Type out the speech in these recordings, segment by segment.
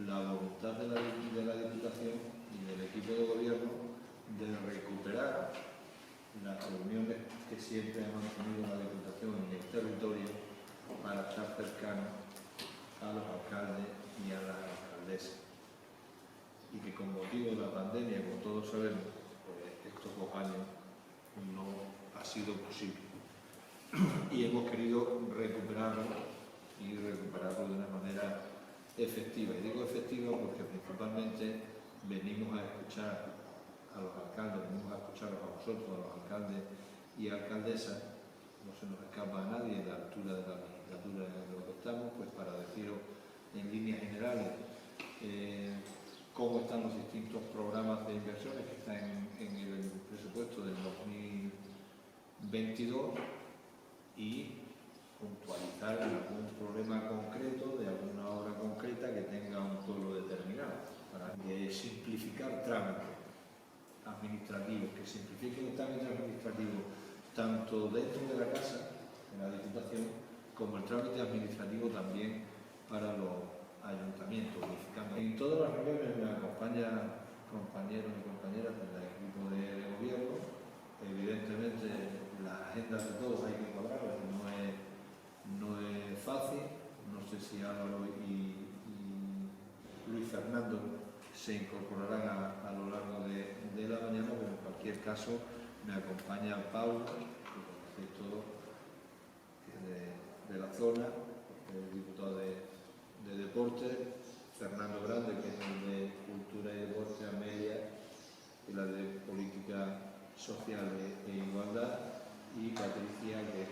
la voluntad de la Diputación y del equipo de gobierno de recuperar las reuniones que siempre ha mantenido la Diputación en el territorio para estar cercanos a los alcaldes y a las alcaldesas. Y que con motivo de la pandemia, como todos sabemos, pues estos 2 años no ha sido posible. Y hemos querido recuperarlo de una manera efectiva. Y digo efectiva porque principalmente venimos a escuchar a los alcaldes, venimos a escucharos a vosotros, a los alcaldes y alcaldesas. No se nos escapa a nadie la altura de la legislatura en la que estamos, pues para deciros en líneas generales cómo están los distintos programas de inversiones que están en el presupuesto del 2022 y puntualizar algún problema concreto de alguna obra concreta que tenga un pueblo determinado, para simplificar trámites administrativos, que simplifiquen el trámite administrativo tanto dentro de la casa, de la Diputación, como el trámite administrativo también para los ayuntamientos, unificando. En todas las reuniones me acompañan compañeros y compañeras del equipo de gobierno. Evidentemente las agendas de todos hay que cuadrarlas, no es fácil. No sé si Álvaro y Luis Fernando se incorporarán a lo largo de la mañana, pero en cualquier caso me acompaña Pablo, que conocéis todos, que es de la zona, el diputado de Deporte, Fernando Grande, que es el de Cultura y Deporte, Amelia, y la de Política Social e Igualdad, y Patricia, que es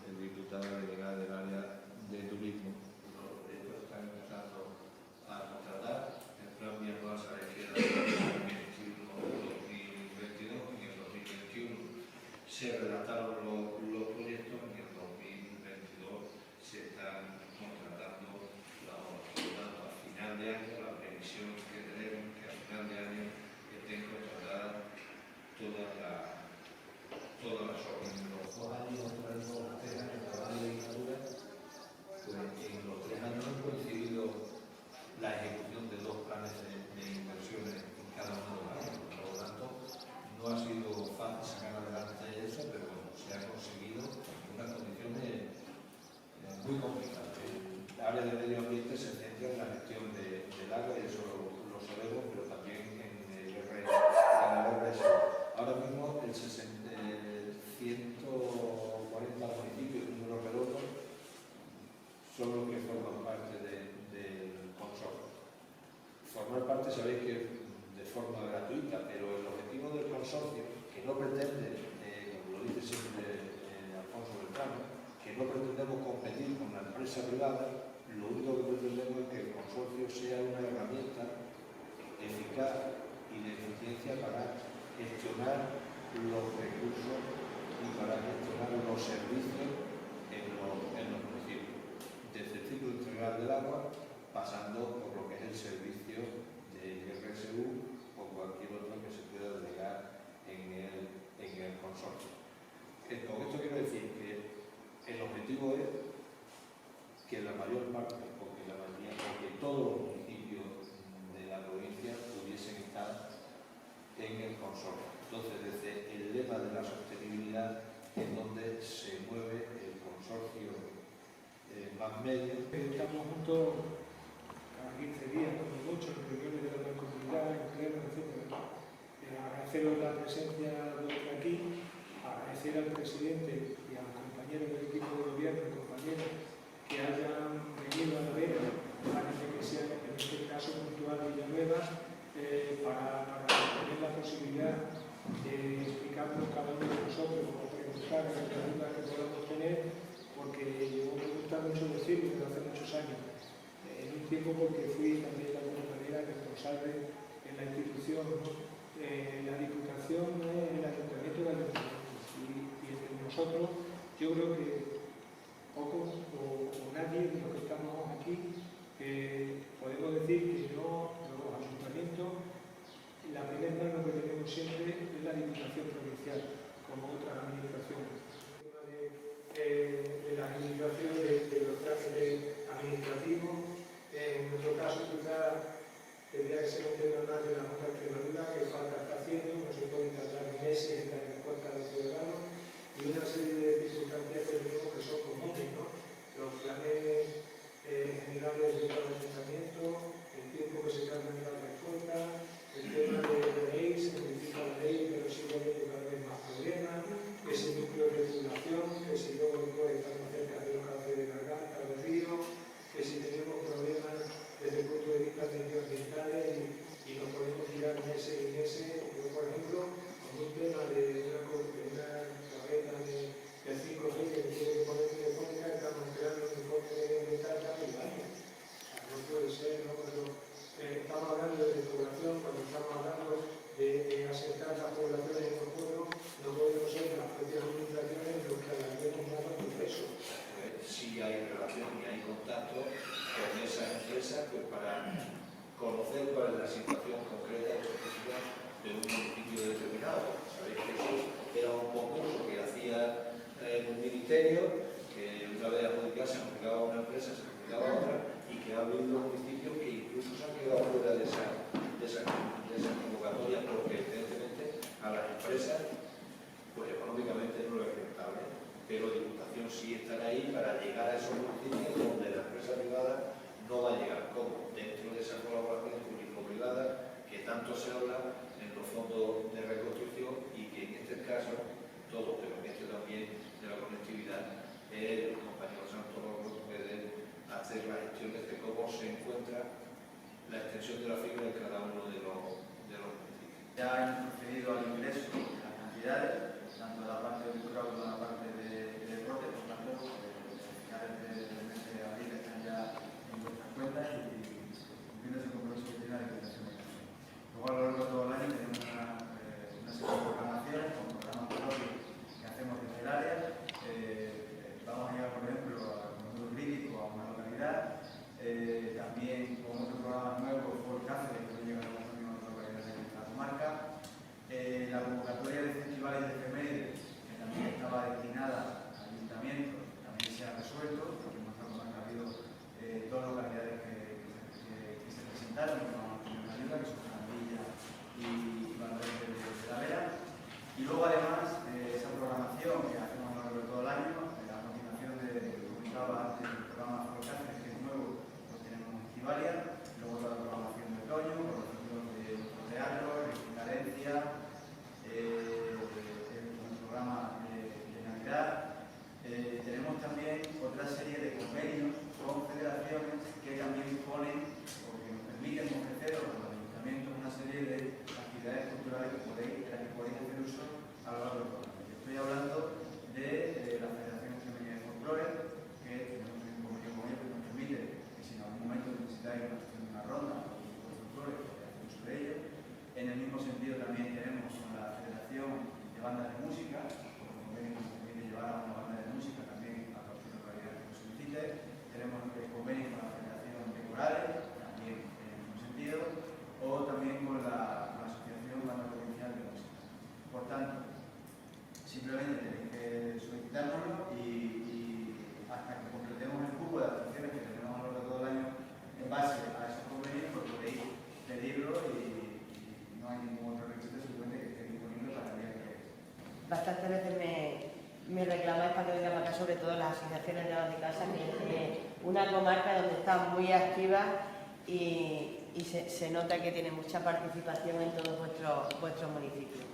el diputada delegada del área de turismo. Los proyectos están empezando a contratar. El plan bianual sabéis que era el 2021-2022, y en el 2021 se redactaron los proyectos, y en el 2022 se están contratando las obras. Por lo tanto, a final de año, la previsión que tenemos que a final de año estén contratadas todas las obras. En los 2 años, los 3 años de la legislatura, pues en los 3 años han coincidido la ejecución de 2 planes de inversiones en cada uno de los años. Por lo tanto, no ha sido fácil sacar adelante eso, pero bueno, se ha conseguido en unas condiciones muy complicadas. El área de medio ambiente se centra en la gestión del agua, y eso lo sabemos, pero también en el RS. Ahora mismo el 140 municipios, números redondos, son los que forman parte del consorcio. Formar parte sabéis que de forma gratuita, pero el objetivo del consorcio, que no pretende, como lo dice siempre Alfonso Beltrán, que no pretendemos competir con la empresa privada, lo único que pretendemos es que el consorcio sea una herramienta eficaz y de eficiencia para gestionar los recursos y para gestionar los servicios en los municipios, desde el ciclo integral del agua, pasando por lo que es el servicio de RSU o cualquier otro que se pueda delegar en el consorcio. Con esto quiero decir que el objetivo es que la mayor parte, porque todos los municipios de la provincia pudiesen estar en el consorcio. Entonces, desde el lema de la sostenibilidad es donde se mueve el consorcio más medio. Estamos juntos cada 15 días, como mucho, en reuniones de la comunidad, en plenos, etc. Agradeceros la presencia de aquí, agradecer al presidente y a los compañeros del equipo de gobierno y compañeros que hayan venido a la vera, parece que sea en este caso puntual Villanueva, para tener la posibilidad de explicarnos cada uno de nosotros o preguntar las preguntas que podamos tener, porque yo me gusta mucho decirlo desde hace muchos años, en un tiempo porque fui también de alguna manera responsable en la institución, ¿no? La Diputación, el Ayuntamiento de Ayuntamientos, y entre nosotros yo creo que pocos o nadie de los que estamos aquí podemos decir que no, los ayuntamientos, la primera mano que tenemos siempre es la Diputación Provincial, como otras administraciones. De la administración de los trámites administrativos, en nuestro caso tendría que ser un tema más de la Junta de Extremadura, que falta está haciendo, no se puede tardar meses en dar respuesta a los ciudadanos, y una serie de circunstancias que tenemos que son comunes, ¿no? Los planes generales de cada ayuntamiento, el tiempo que se tarda en dar respuesta, el tema de la ley, se modifica la ley, pero sigue habiendo cada vez más problemas, ese núcleo de regulación, que si luego después estamos cerca de los cauces de garganta, de río, que si tenemos problemas desde el punto de vista medioambientales y nos podemos tirar meses y meses. Yo, por ejemplo, con un tema de una carreta de 5G que me tiene que poner telefónica, estamos creando un informe medioambiental cada año. No puede ser, ¿no? Cuando estamos hablando de despoblación, cuando estamos hablando de asentar las poblaciones en los pueblos, no podemos ser las propias administraciones los que alarguemos más los procesos. Sí hay relación y hay contacto con esas empresas pues, para conocer cuál es la situación concreta y específica de un municipio determinado. Sabéis que eso era un concurso que hacía un ministerio, que una vez adjudicado se adjudicaba a una empresa, se adjudicaba a otra, y que ha habido municipios que incluso se han quedado fuera de esa convocatoria porque evidentemente a las empresas pues económicamente no es rentable, pero Diputación sí estará ahí para llegar a esos municipios donde la empresa privada no va a llegar. ¿Cómo? Dentro de esa colaboración público-privada que tanto se habla en los fondos de reconstrucción y que en este caso todo, pero en este también de la conectividad, el compañero Santos puede hacer las gestiones de cómo se encuentra la extensión de la fibra en cada uno de los municipios. Ya han procedido al ingreso de las cantidades, tanto de la parte de cultura como de la parte de deporte, por tanto, los finales del mes de abril están ya en vuestras cuentas y cumpliendo ese compromiso que tiene la Diputación de Cáceres. Luego, a lo largo de todo el año tenemos una serie de programaciones con programas propios que hacemos desde el área. Vamos a llegar, por ejemplo, a control crítico a una localidad, también con otro programa nuevo, Ford Cáceres, que llega a las últimas localidades de la comarca. La convocatoria de festivales de efemérides, que también estaba destinada a ayuntamientos, también se ha resuelto, porque en nuestra comarca ha habido dos localidades que se presentaron y que vamos a tener una ayuda, que son Candilla y Valverde de la Vera. Y luego, además, esa programación que hacemos a lo largo de todo el año, la continuación de lo que comentaba antes del programa Ford Cáceres, que es nuevo, pues tenemos Estivalia, luego toda la programación de otoño, con los ciclos de nuestro teatro, de Carencia, el programa de Navidad. Tenemos también otra serie de convenios con federaciones que también ponen o que nos permiten ofrecer a los ayuntamientos una serie de actividades culturales que podéis hacer uso a lo largo del programa. Estoy hablando de la Federación Extremeña de Folclore, que tenemos un convenio con ellos que nos permite que si en algún momento necesitáis una ronda o un grupo de folclore, podéis hacer uso de ello. En el mismo sentido también tenemos con la Federación de Bandas de Música, por el convenio que nos permite llevar a una banda de música también a cualquier localidad que nos solicite. Tenemos el convenio con la Federación de Corales, también en el mismo sentido, o también con la Asociación Banda Provincial de Música. Por tanto, simplemente tenéis que solicitárnoslo y hasta que completemos el cupo de actuaciones que tenemos a lo largo de todo el año en base a esos convenios, pues podéis pedirlo y no hay ningún otro requisito, simplemente que esté disponible para el día que queréis. Bastantes veces me reclamáis para que venga para acá, sobre todo las asociaciones de amas de casa, que es una comarca donde está muy activa y se nota que tiene mucha participación en todos vuestros municipios.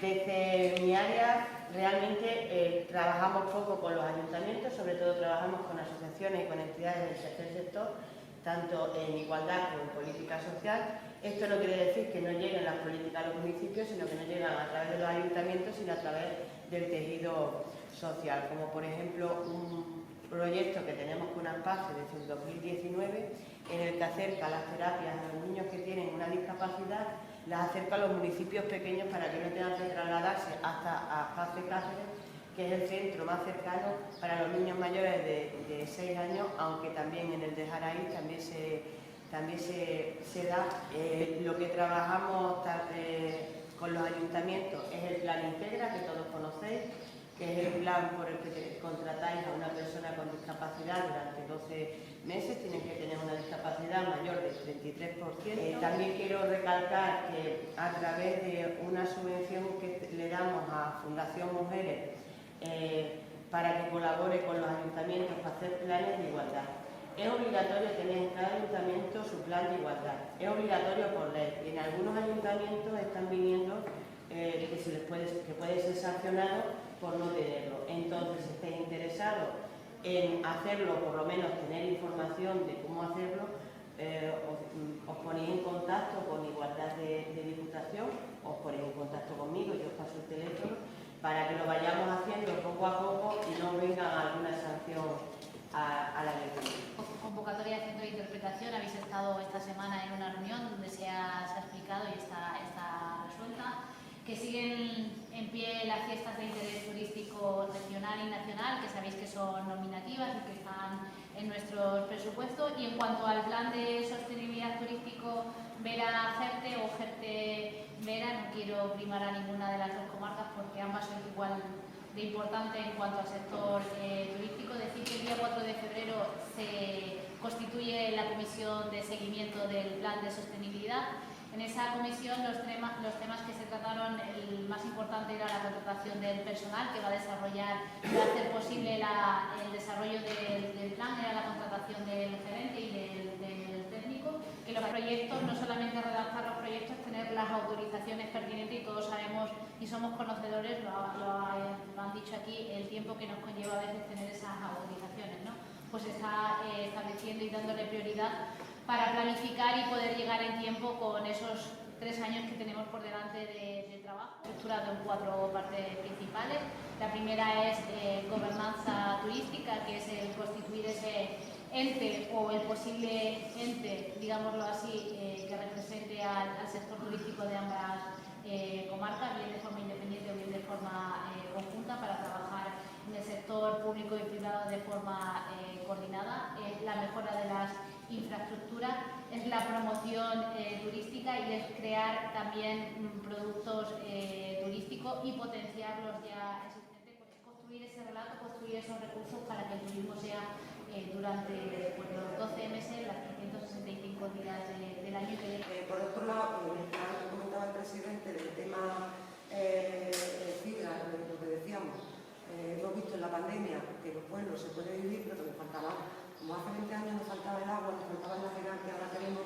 Desde mi área realmente trabajamos poco con los ayuntamientos, sobre todo trabajamos con asociaciones y con entidades del tercer sector, tanto en igualdad como en política social. Esto no quiere decir que no lleguen las políticas a los municipios, sino que no llegan a través de los ayuntamientos, sino a través del tejido social, como por ejemplo un proyecto que tenemos con ANPACE desde el 2019, en el que acerca las terapias a los niños que tienen una discapacidad, las acerca a los municipios pequeños para que no tengan que trasladarse hasta ANPACE Cáceres, que es el centro más cercano para los niños mayores de 6 años, aunque también en el de Jaraíz también se da. Lo que trabajamos con los ayuntamientos es el Plan Integra, que todos conocéis, que es el plan por el que contratáis a una persona con discapacidad durante 12 meses, tienen que tener una discapacidad mayor del 33%. También quiero recalcar que a través de una subvención que le damos a Fundación Mujeres para que colabore con los ayuntamientos para hacer planes de igualdad. Es obligatorio tener en cada ayuntamiento su plan de igualdad, es obligatorio por ley, y en algunos ayuntamientos están viniendo que puede ser sancionado por no tenerlo. Entonces, si estáis interesados en hacerlo, por lo menos tener información de cómo hacerlo, os ponéis en contacto con Igualdad de Diputación, os ponéis en contacto conmigo, yo os paso el teléfono, para que lo vayamos haciendo poco a poco y no venga alguna sanción a la ley. Convocatoria de centro de interpretación, habéis estado esta semana en una reunión donde se ha explicado y está resuelta, que siguen en pie las fiestas de interés turístico regional y nacional, que sabéis que son nominativas y que están en nuestros presupuestos. Y en cuanto al plan de sostenibilidad turístico Vera-Jerte o Jerte-Vera, no quiero primar a ninguna de las dos comarcas porque ambas son igual de importante en cuanto al sector turístico. Decir que el día 4 de febrero se constituye la comisión de seguimiento del plan de sostenibilidad. En esa comisión los temas que se trataron, el más importante era la contratación del personal que va a desarrollar, va a hacer posible el desarrollo del plan, era la contratación del gerente y del técnico, que los proyectos, no solamente redactar los proyectos, tener las autorizaciones pertinentes, y todos sabemos y somos conocedores, lo han dicho aquí, el tiempo que nos conlleva a veces tener esas autorizaciones, ¿no? Pues está estableciendo y dándole prioridad para planificar y poder llegar en tiempo con esos 3 años que tenemos por delante de trabajo, estructurado en 4 partes principales. La primera es gobernanza turística, que es el constituir ese ente o el posible ente, digámoslo así, que represente al sector turístico de ambas comarcas, bien de forma independiente o bien de forma conjunta, para trabajar en el sector público y privado de forma coordinada. La mexora de las infraestructuras, es la promoción turística y es crear también productos turísticos y potenciar los ya existentes, construir ese relato, construir esos recursos para que el turismo sea durante los 12 meses, las 365 días del año que viene. Por otro lado, mientras comentaba el presidente del tema FIDRA, lo que decíamos, hemos visto en la pandemia que los pueblos se puede vivir, pero que nos faltaba, como hace 20 años nos faltaba el agua, nos faltaba el nacional que ahora tenemos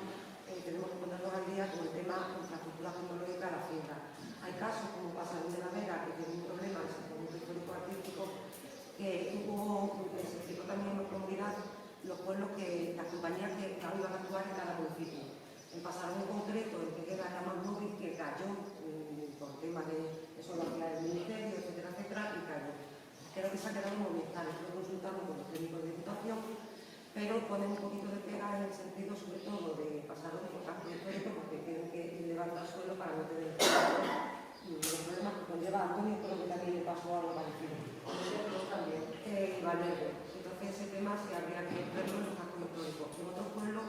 que ponernos al día con el tema de infraestructura tecnológica, la fibra. Hay casos, como pasa en de la Vera, que tiene un problema en el sector histórico artístico, que se explicó también en la comunidad los pueblos las compañías que iban a actuar en cada municipio. En Pasarón en concreto, el que era la más móvil, que cayó por tema de eso, del ministerio, etcétera, etcétera, y cayó. Creo que se ha quedado muy bien, estoy consultando con los técnicos de diputación, pero ponen un poquito de pega en el sentido, sobre todo, de pasar por campo histórico, porque tienen que levantar suelo para no tener los problemas que conlleva Antonio, creo que también le pasó algo parecido. También. Valverde. Entonces, ese tema sí habría que verlo en los campos históricos. En otros pueblos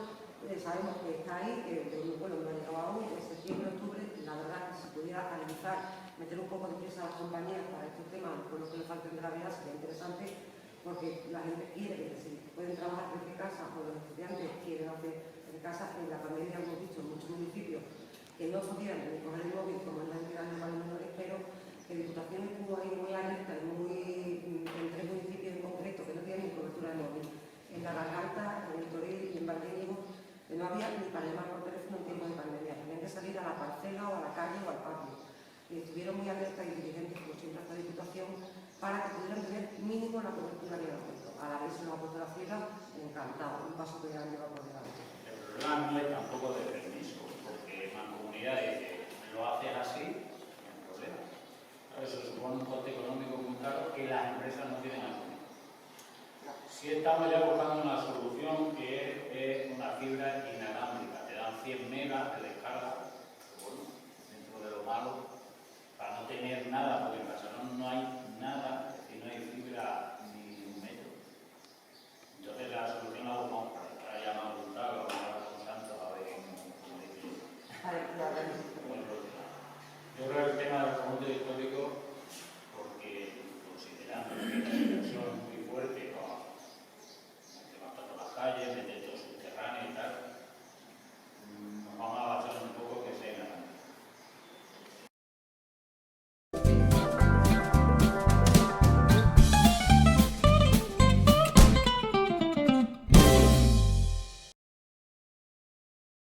sabemos que está ahí, que un pueblo no ha llegado aún, en septiembre, octubre, la verdad que si pudiera analizar, meter un poco de prisa a las compañías para estos temas, por lo que le falten de la vida, sería interesante, porque la gente quiere que si pueden trabajar desde casa, o los estudiantes quieren hacer desde casa. En la pandemia hemos visto en muchos municipios que no podían ni coger el móvil como en la entidad de los menores, pero que Diputación estuvo ahí muy alerta y en 3 municipios en concreto que no tenían ni cobertura de móvil. En La Garganta, en el Toril y en Valdeñigo, no había ni para llamar por teléfono en tiempo de pandemia. Tenían que salir a la parcela o a la calle o al patio. Y estuvieron muy alerta y dirigentes, como siempre, hasta la Diputación, para que pudieran tener mínimo la cobertura que había puesto. A la vez se lo ha puesto la ciudad, encantado, un paso que ya lleva por delante. El problema no es tampoco de permiso, porque mancomunidades que lo haces así, no hay problema. Eso supone un coste económico muy caro que las empresas no tienen asumir. Si estamos ya buscando una solución que es una fibra inalámbrica, te dan 100 megas de descarga, bueno, dentro de lo malo, para no tener nada, porque en Pasarón no hay nada